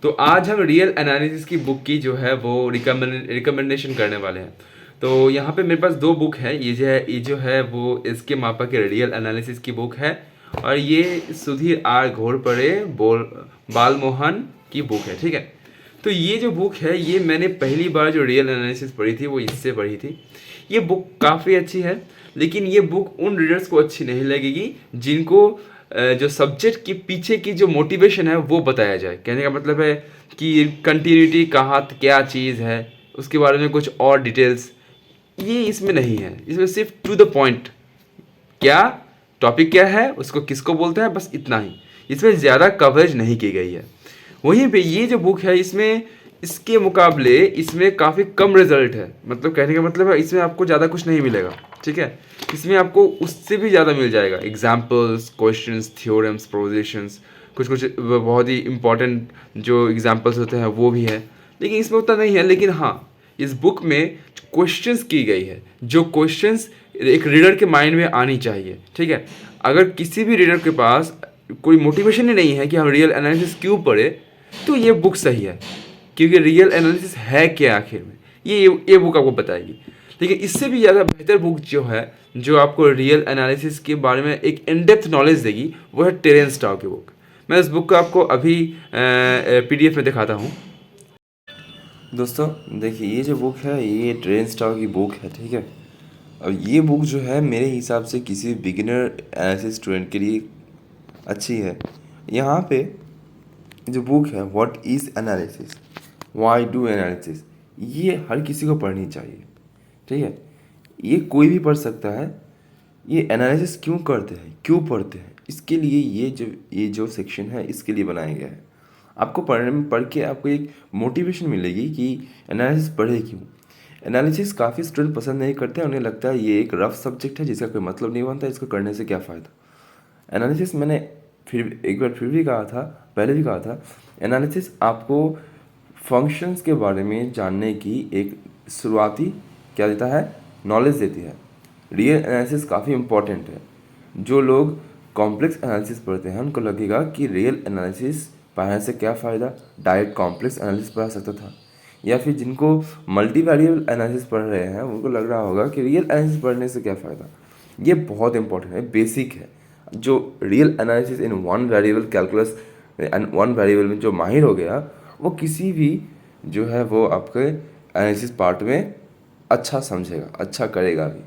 तो आज हम रियल एनालिसिस की बुक की जो है वो रिकमेंडेशन करने वाले हैं। तो यहाँ पे मेरे पास दो बुक है। ये जो है वो इसके मापा के रियल एनालिसिस की बुक है, और ये सुधीर आर घोरपड़े बालमोहन की बुक है। ठीक है, तो ये जो बुक है ये मैंने पहली बार जो रियल एनालिसिस पढ़ी थी वो इससे पढ़ी थी। ये बुक काफ़ी अच्छी है, लेकिन ये बुक उन रीडर्स को अच्छी नहीं लगेगी जिनको जो सब्जेक्ट के पीछे की जो मोटिवेशन है वो बताया जाए। कहने का मतलब है कि कंटिन्यूटी कहाँ क्या चीज़ है, उसके बारे में कुछ और डिटेल्स, ये इसमें नहीं है। इसमें सिर्फ टू द पॉइंट, क्या टॉपिक क्या है, उसको किसको बोलते हैं, बस इतना ही। इसमें ज़्यादा कवरेज नहीं की गई है। वहीं पे ये जो बुक है इसमें इसके मुकाबले इसमें काफ़ी कम रिजल्ट है। मतलब कहने का मतलब है इसमें आपको ज़्यादा कुछ नहीं मिलेगा। ठीक है, इसमें आपको उससे भी ज़्यादा मिल जाएगा। एग्जाम्पल्स, क्वेश्चंस, थ्योरम्स, प्रोपोजिशंस, कुछ कुछ बहुत ही इंपॉर्टेंट जो एग्जाम्पल्स होते हैं वो भी है, लेकिन इसमें उतना नहीं है। लेकिन हाँ, इस बुक में क्वेश्चंस की गई है, जो क्वेश्चंस एक रीडर के माइंड में आनी चाहिए। ठीक है, अगर किसी भी रीडर के पास कोई मोटिवेशन ही नहीं है कि हम रियल एनालिसिस क्यों पढ़े, तो ये बुक सही है। क्योंकि रियल एनालिसिस है क्या आखिर में, ये बुक आपको बताएगी। लेकिन इससे भी ज़्यादा बेहतर बुक जो है, जो आपको रियल एनालिसिस के बारे में एक इन डेप्थ नॉलेज देगी, वो है टेरेंस टाउ की बुक। मैं इस बुक को आपको अभी PDF में दिखाता हूँ। दोस्तों देखिए, ये जो बुक है ये टेरेंस टाउ की बुक है। ठीक है, अब ये बुक जो है मेरे हिसाब से किसी बिगिनर एनालिसिस स्टूडेंट के लिए अच्छी है। यहाँ पे जो बुक है what is analysis, why do analysis, ये हर किसी को पढ़नी चाहिए। ठीक है, ये कोई भी पढ़ सकता है। ये एनालिसिस क्यों करते हैं, क्यों पढ़ते हैं, इसके लिए ये जो सेक्शन है इसके लिए बनाया गया है। आपको पढ़ के आपको एक मोटिवेशन मिलेगी कि एनालिसिस पढ़े क्यों। एनालिसिस काफ़ी स्टूडेंट पसंद नहीं करते हैं, उन्हें लगता है ये एक रफ सब्जेक्ट है जिसका कोई मतलब नहीं बनता, इसको करने से क्या फ़ायदा। एनालिसिस मैंने फिर भी कहा था, पहले भी कहा था, एनालिसिस आपको फंक्शंस के बारे में जानने की एक शुरुआती क्या देता है, नॉलेज देती है। रियल एनालिसिस काफ़ी इम्पॉर्टेंट है। जो लोग कॉम्प्लेक्स एनालिसिस पढ़ते हैं उनको लगेगा कि रियल एनालिसिस पढ़ने से क्या फ़ायदा, डायरेक्ट कॉम्प्लेक्स एनालिसिस पढ़ा सकता था। या फिर जिनको मल्टी वेरिएबल एनालिसिस पढ़ रहे हैं उनको लग रहा होगा कि रियल एनालिसिस पढ़ने से क्या फ़ायदा। ये बहुत इंपॉर्टेंट है, बेसिक है। जो real analysis in one variable calculus and one variable में जो माहिर हो गया, वो किसी भी जो है वो आपके एनालिसिस पार्ट में अच्छा समझेगा, अच्छा करेगा भी।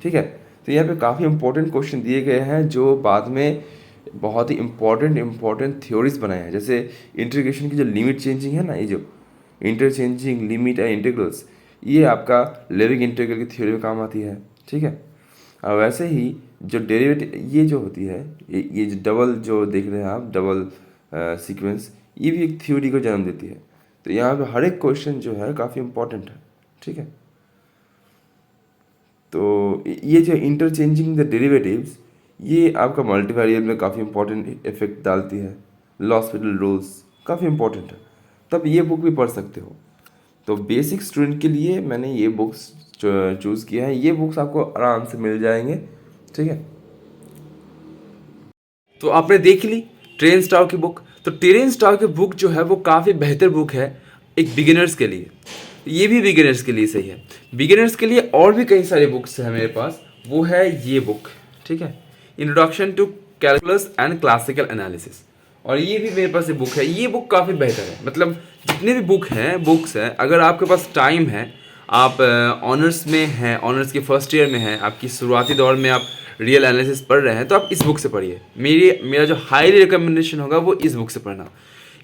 ठीक है, तो यहाँ पे काफ़ी इंपॉर्टेंट क्वेश्चन दिए गए हैं जो बाद में बहुत ही इंपॉर्टेंट थ्योरीज बनाए हैं। जैसे इंटीग्रेशन की जो लिमिट चेंजिंग है ना, ये जो इंटरचेंजिंग लिमिट एंड इंटीग्रल्स, ये आपका लेविग इंटीग्रल की थ्योरी में काम आती है। ठीक है, और वैसे ही जो डेरिवेटिव ये जो होती है, ये जो डबल जो देख रहे हैं आप, डबल सीक्वेंस, ये भी एक थ्योरी को जन्म देती है। तो यहाँ पे हर एक क्वेश्चन जो है काफ़ी इंपॉर्टेंट है। ठीक है, तो ये जो इंटरचेंजिंग द डेरिवेटिव्स, ये आपका मल्टीवेरिएबल में काफ़ी इंपॉर्टेंट इफेक्ट डालती है। लॉस्पिटल रूल्स काफ़ी इंपॉर्टेंट है, तब ये बुक भी पढ़ सकते हो। तो बेसिक स्टूडेंट के लिए मैंने ये बुक्स चूज़ किया है। ये बुक्स आपको आराम से मिल जाएंगे। ठीक है, तो आपने देख ली टेरेंस टाउ की बुक। तो टेरेंस टाउ की बुक जो है वो काफ़ी बेहतर बुक है एक बिगिनर्स के लिए। ये भी बिगिनर्स के लिए सही है। बिगिनर्स के लिए और भी कई सारी बुक्स है मेरे पास, वो है ये बुक। ठीक है, introduction to calculus and classical analysis, और ये भी मेरे पास ये बुक है। ये बुक काफ़ी बेहतर है। मतलब जितने भी बुक्स हैं, अगर आपके पास टाइम है, आप ऑनर्स में हैं, ऑनर्स के फर्स्ट ईयर में हैं, आपकी शुरुआती दौर में आप रियल एनालिसिस पढ़ रहे हैं, तो आप इस बुक से पढ़िए। मेरा जो हाईली रिकमेंडेशन होगा वो इस बुक से पढ़ना।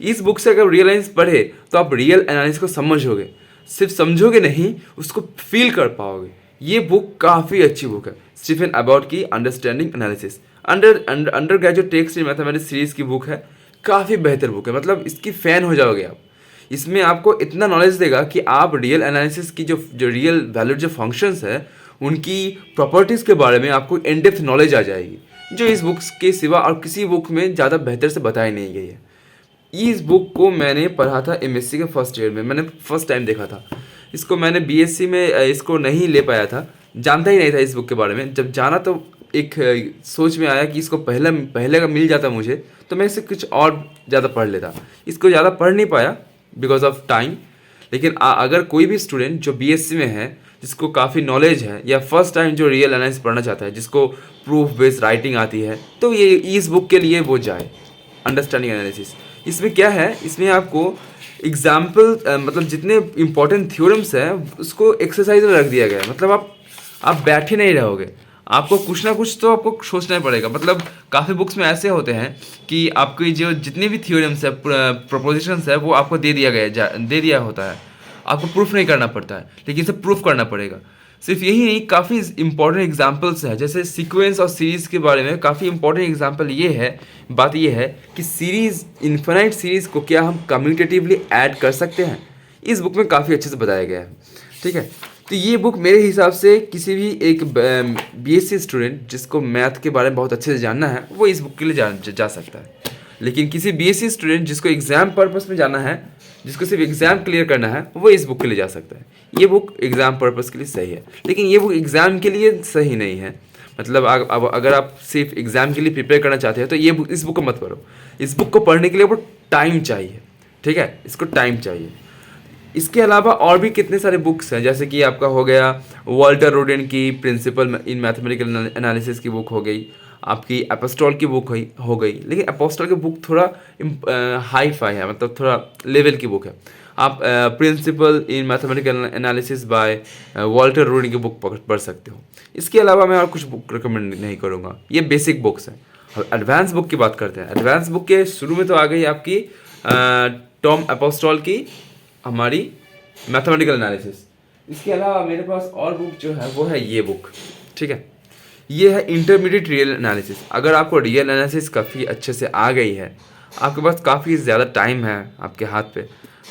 इस बुक से अगर रियल एनालिसिस पढ़े तो आप रियल एनालिसिस को समझोगे, सिर्फ समझोगे नहीं, उसको फील कर पाओगे। ये बुक काफ़ी अच्छी बुक है, स्टीफन अबाउट की understanding analysis. Under graduate text in mathematics series की बुक है, काफ़ी बेहतर बुक है। मतलब इसकी फ़ैन हो जाओगे आप। इसमें आपको इतना नॉलेज देगा कि आप रियल एनालिसिस की जो रियल वैल्यूड जो फंक्शंस है, उनकी प्रॉपर्टीज़ के बारे में आपको इन डेप्थ नॉलेज आ जाएगी, जो इस बुक्स के सिवा और किसी बुक में ज़्यादा बेहतर से बताई नहीं गई है। इस बुक को मैंने पढ़ा था MSc के फर्स्ट ईयर में, मैंने फर्स्ट टाइम देखा था इसको। मैंने BSc में इसको नहीं ले पाया था, जानता ही नहीं था इस बुक के बारे में। जब जाना तो एक सोच में आया कि इसको पहले का मिल जाता मुझे तो मैं इसे कुछ और ज़्यादा पढ़ लेता। इसको ज़्यादा पढ़ नहीं पाया बिकॉज ऑफ टाइम। लेकिन अगर कोई भी स्टूडेंट जो बीएससी में है, जिसको काफ़ी नॉलेज है, या फर्स्ट टाइम जो रियल एनालिसिस पढ़ना चाहता है, जिसको प्रूफ बेस्ड राइटिंग आती है, तो ये इस बुक के लिए वो जाए, अंडरस्टैंडिंग एनालिसिस। इसमें क्या है, इसमें आपको एग्जाम्पल मतलब जितने इंपॉर्टेंट थ्योरम्स हैं उसको एक्सरसाइज में रख दिया गया है। मतलब आप बैठे नहीं रहोगे, आपको कुछ ना कुछ तो आपको सोचना ही पड़ेगा। मतलब काफ़ी बुक्स में ऐसे होते हैं कि आपकी जो जितने भी थ्योरम्स है, प्रोपोजिशंस है, वो आपको दे दिया होता है, आपको प्रूफ नहीं करना पड़ता है, लेकिन इसे प्रूफ करना पड़ेगा। सिर्फ यही नहीं, काफ़ी इंपॉर्टेंट एग्जांपल्स है, जैसे सीक्वेंस और सीरीज़ के बारे में काफ़ी इंपॉर्टेंट एग्जांपल बात ये है कि सीरीज़, इन्फिनाइट सीरीज़ को क्या हम कम्यूटेटिवली ऐड कर सकते हैं, इस बुक में काफ़ी अच्छे से बताया गया है। ठीक है, तो ये बुक मेरे हिसाब से किसी भी एक बीएससी स्टूडेंट जिसको मैथ के बारे में बहुत अच्छे से जानना है, वो इस बुक के लिए जा सकता है। लेकिन किसी बीएससी स्टूडेंट जिसको एग्ज़ाम पर्पस में जाना है, जिसको सिर्फ एग्ज़ाम क्लियर करना है, वो इस बुक के लिए जा सकता है। ये बुक एग्ज़ाम पर्पस के लिए सही है, लेकिन ये बुक एग्ज़ाम के लिए सही नहीं है। मतलब अब अगर आप सिर्फ एग्ज़ाम के लिए प्रिपेयर करना चाहते हैं तो इस बुक को मत पढ़ो। इस बुक को पढ़ने के लिए वो टाइम चाहिए। ठीक है, इसको टाइम चाहिए। इसके अलावा और भी कितने सारे बुक्स हैं, जैसे कि आपका हो गया वॉल्टर रोडेन की प्रिंसिपल इन मैथमेटिकल एनालिसिस की बुक हो गई, आपकी एपोस्टोल की बुक हो गई। लेकिन एपोस्टोल की बुक थोड़ा हाई फाई है, मतलब थोड़ा लेवल की बुक है। आप principle in mathematical analysis by Walter Rudin की बुक पढ़ सकते हो। इसके अलावा मैं और कुछ बुक रिकमेंड नहीं करूँगा, ये बेसिक बुक्स हैं। अब एडवांस बुक की बात करते हैं। एडवांस बुक के शुरू में तो आ गई आपकी टॉम एपोस्टोल की हमारी मैथमेटिकल एनालिसिस। इसके अलावा मेरे पास और बुक जो है वो है ये बुक। ठीक है, ये है इंटरमीडिएट रियल एनालिसिस। अगर आपको रियल एनालिसिस काफ़ी अच्छे से आ गई है, आपके पास काफ़ी ज़्यादा टाइम है आपके हाथ पे,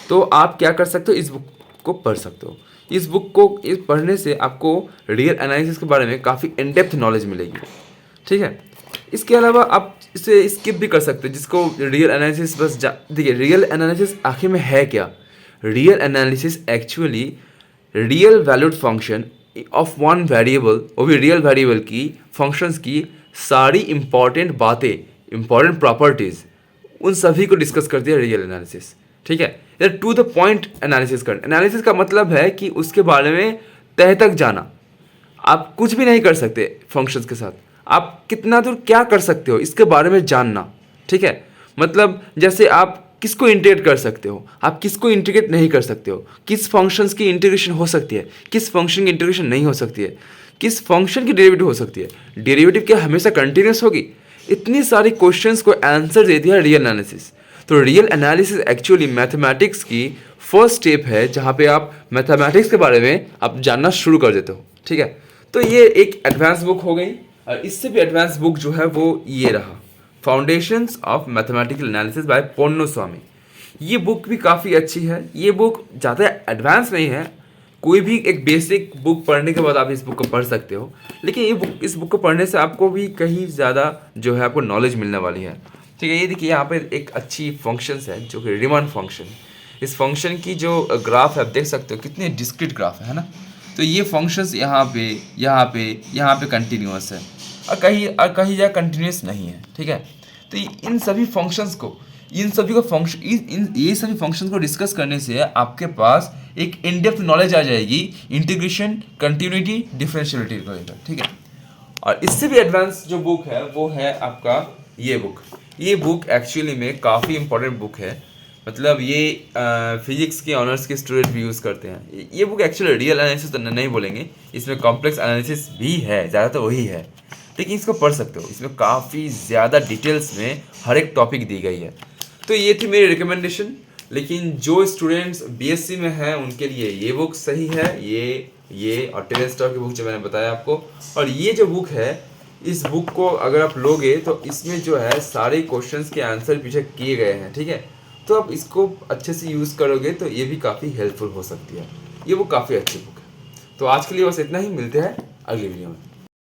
तो आप क्या कर सकते हो, इस बुक को पढ़ सकते हो। इस बुक को पढ़ने से आपको रियल एनालिसिस के बारे में काफ़ी इन डेप्थ नॉलेज मिलेगी। ठीक है, इसके अलावा आप इसे स्किप भी कर सकते हो, जिसको रियल एनालिसिस बस देखिए, रियल एनालिसिस आखिर में है क्या। Real analysis actually real valued function of one variable, वो भी रियल वेरिएबल की फंक्शंस की सारी इंपॉर्टेंट बातें, इंपॉर्टेंट प्रॉपर्टीज़, उन सभी को डिस्कस करती है रियल एनालिसिस। ठीक है, इधर टू द पॉइंट एनालिसिस करना। एनालिसिस का मतलब है कि उसके बारे में तह तक जाना। आप कुछ भी नहीं कर सकते फंक्शंस के साथ, आप कितना दूर क्या कर सकते हो इसके बारे में जानना। ठीक है, मतलब जैसे आप किसको इंटीग्रेट कर सकते हो, आप किसको इंटीग्रेट नहीं कर सकते हो, किस फंक्शंस की इंटीग्रेशन हो सकती है, किस फंक्शन की इंटीग्रेशन नहीं हो सकती है, किस फंक्शन की डेरिवेटिव हो सकती है, डेरिवेटिव क्या हमेशा कंटिन्यूस होगी। इतनी सारी क्वेश्चंस को आंसर दे दिया रियल एनालिसिस। तो रियल एनालिसिस एक्चुअली मैथमेटिक्स की फर्स्ट स्टेप है, जहाँ पे आप मैथमेटिक्स के बारे में आप जानना शुरू कर देते हो। ठीक है, तो ये एक एडवांस बुक हो गई। और इससे भी एडवांस बुक जो है वो ये रहा, foundations of mathematical analysis bye Ponnuswamy. ये बुक भी काफ़ी अच्छी है। ये बुक ज़्यादा एडवांस नहीं है, कोई भी एक बेसिक बुक पढ़ने के बाद आप इस बुक को पढ़ सकते हो। लेकिन इस बुक को पढ़ने से आपको भी कहीं ज़्यादा जो है आपको नॉलेज मिलने वाली है। ठीक है, ये देखिए यहाँ पे एक अच्छी फंक्शंस है जो कि रिमान फंक्शन। इस फंक्शन की जो ग्राफ है आप देख सकते हो, कितने डिस्क्रीट ग्राफ है ना। तो ये फंक्शंस यहाँ पे कंटिन्यूस है, और कहीं जगह कंटिन्यूस नहीं है। ठीक है, तो इन सभी फंक्शंस को ये सभी फंक्शंस को डिस्कस करने से आपके पास एक इन डेप्थ नॉलेज आ जाएगी इंटीग्रेशन, कंटिन्यूटी, डिफरेंशियलिटी को लेकर। ठीक है, और इससे भी एडवांस जो बुक है वो है आपका ये बुक। ये बुक एक्चुअली में काफ़ी इंपॉर्टेंट बुक है। मतलब ये फिजिक्स के ऑनर्स के स्टूडेंट भी यूज़ करते हैं। ये बुक एक्चुअली रियल एनालिसिस तो नहीं बोलेंगे, इसमें कॉम्प्लेक्स एनालिसिस भी है, ज़्यादातर वही है, लेकिन इसको पढ़ सकते हो। इसमें काफ़ी ज़्यादा डिटेल्स में हर एक टॉपिक दी गई है। तो ये थी मेरी रिकमेंडेशन। लेकिन जो स्टूडेंट्स बीएससी में हैं उनके लिए ये बुक सही है, ये और टेरेंस स्टॉक की बुक जो मैंने बताया आपको। और ये जो बुक है, इस बुक को अगर आप लोगे तो इसमें जो है सारे क्वेश्चंस के आंसर पीछे किए गए हैं। ठीक है, तो आप इसको अच्छे से यूज़ करोगे तो ये भी काफ़ी हेल्पफुल हो सकती है। ये बुक काफ़ी अच्छी बुक है। तो आज के लिए बस इतना ही, मिलते हैं अगली वीडियो में।